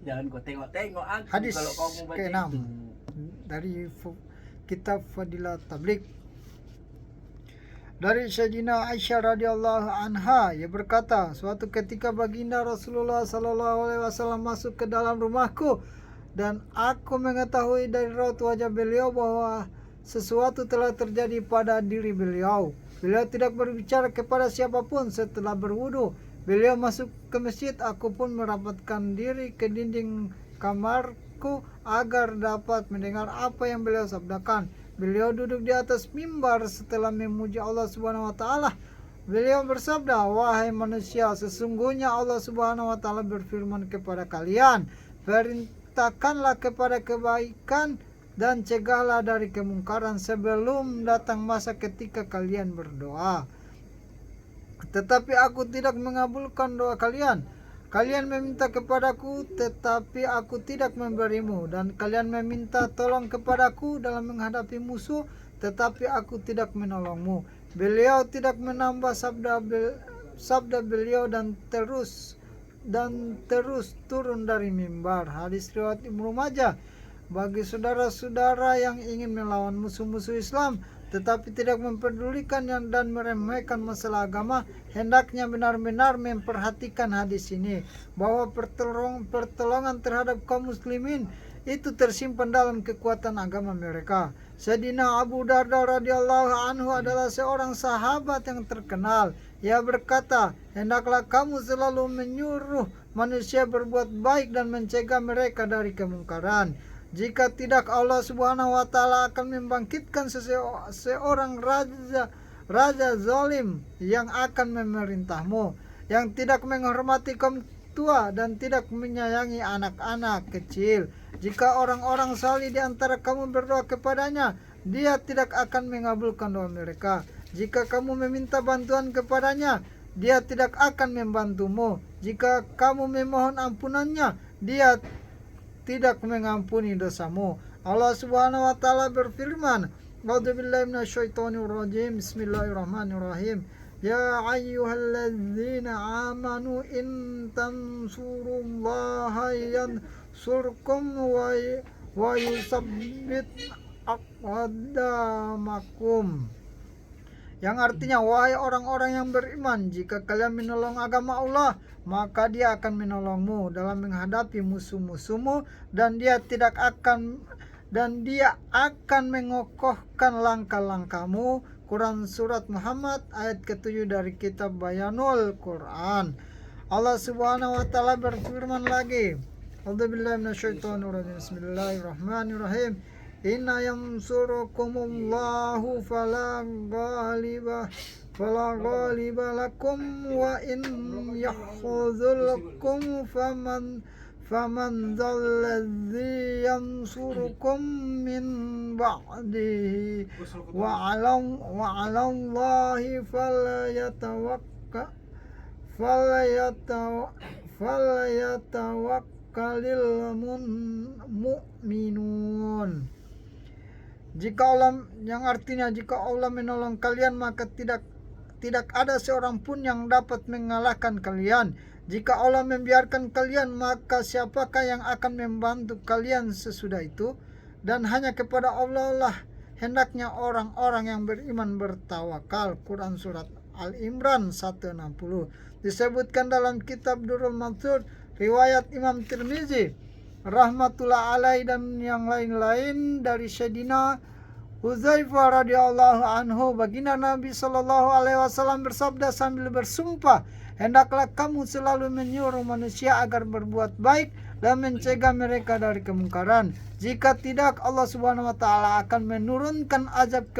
Jangan kau tengok-tengok aku Hadis kalau kau mau baca ke-6 itu. dari kitab Fadilah Tabligh. Dari Sayyidina Aisyah radhiyallahu anha, ia berkata, suatu ketika baginda Rasulullah sallallahu alaihi wasallam masuk ke dalam rumahku dan aku mengetahui dari raut wajah beliau bahwa sesuatu telah terjadi pada diri beliau. Beliau tidak berbicara kepada siapapun setelah berwudu. Beliau masuk ke masjid, aku pun merapatkan diri ke dinding kamarku agar dapat mendengar apa yang beliau sabdakan. Beliau duduk di atas mimbar setelah memuji Allah Subhanahu wa taala. Beliau bersabda, wahai manusia, sesungguhnya Allah Subhanahu wa taala berfirman kepada kalian, perintahkanlah kepada kebaikan dan cegahlah dari kemungkaran sebelum datang masa ketika kalian berdoa. Tetapi aku tidak mengabulkan doa kalian. Kalian meminta kepadaku, tetapi aku tidak memberimu. Dan kalian meminta tolong kepadaku dalam menghadapi musuh, tetapi aku tidak menolongmu. Beliau tidak menambah sabda beliau dan terus turun dari mimbar. Hadis riwayat Ibnu Majah. Bagi saudara-saudara yang ingin melawan musuh-musuh Islam tetapi tidak mempedulikan dan meremehkan masalah agama, hendaknya benar-benar memperhatikan hadis ini, bahwa pertolongan terhadap kaum muslimin itu tersimpan dalam kekuatan agama mereka. Sayyidina Abu Darda radhiyallahu anhu adalah seorang sahabat yang terkenal. Ia berkata, hendaklah kamu selalu menyuruh manusia berbuat baik dan mencegah mereka dari kemungkaran. Jika tidak, Allah Subhanahu wa taala akan membangkitkan seorang raja zalim yang akan memerintahmu, yang tidak menghormati kaum tua dan tidak menyayangi anak-anak kecil. Jika orang-orang salih di antara kamu berdoa kepadanya, dia tidak akan mengabulkan doa mereka. Jika kamu meminta bantuan kepadanya, dia tidak akan membantumu. Jika kamu memohon ampunannya, dia tidak mengampuni dosamu. Allah Subhanahu wa taala berfirman, A'udzubillahi minasyaitonirrajim. Bismillahirrahmanirrahim. Ya ayyuhalladzina amanu in tansurullaha yansurkum wa yusabbit aqdamakum. Yang artinya, wahai orang-orang yang beriman, jika kalian menolong agama Allah, maka dia akan menolongmu dalam menghadapi musuh-musuhmu dan dia akan mengokohkan langkah-langkahmu. Quran Surat Muhammad ayat ke-7 dari kitab Bayanul Quran. Allah Subhanahu wa taala berfirman lagi, A'udzubillahi minasyaitonirrajim. Bismillahirrahmanirrahim. Inna yansurukumullahu fala ghaliba lakum wa in yakhzulkum faman dzalladzi yansurukum min ba'dihi wa 'alallahi falyatawakkalul mu'minun. Jika Allah menolong kalian, maka tidak ada seorang pun yang dapat mengalahkan kalian. Jika Allah membiarkan kalian, maka siapakah yang akan membantu kalian sesudah itu? Dan hanya kepada Allah lah hendaknya orang-orang yang beriman bertawakal. Quran Surat Al-Imran 160. Disebutkan dalam kitab Durrul Mansur, riwayat Imam Tirmizi rahmatullah alaih dan yang lain-lain dari Sayyidina Hudzaifah radhiyallahu anhu, baginda Nabi sallallahu alaihi wasallam bersabda sambil bersumpah, hendaklah kamu selalu menyuruh manusia agar berbuat baik dan mencegah mereka dari kemungkaran. Jika tidak, Allah Subhanahu wa taala akan menurunkan azab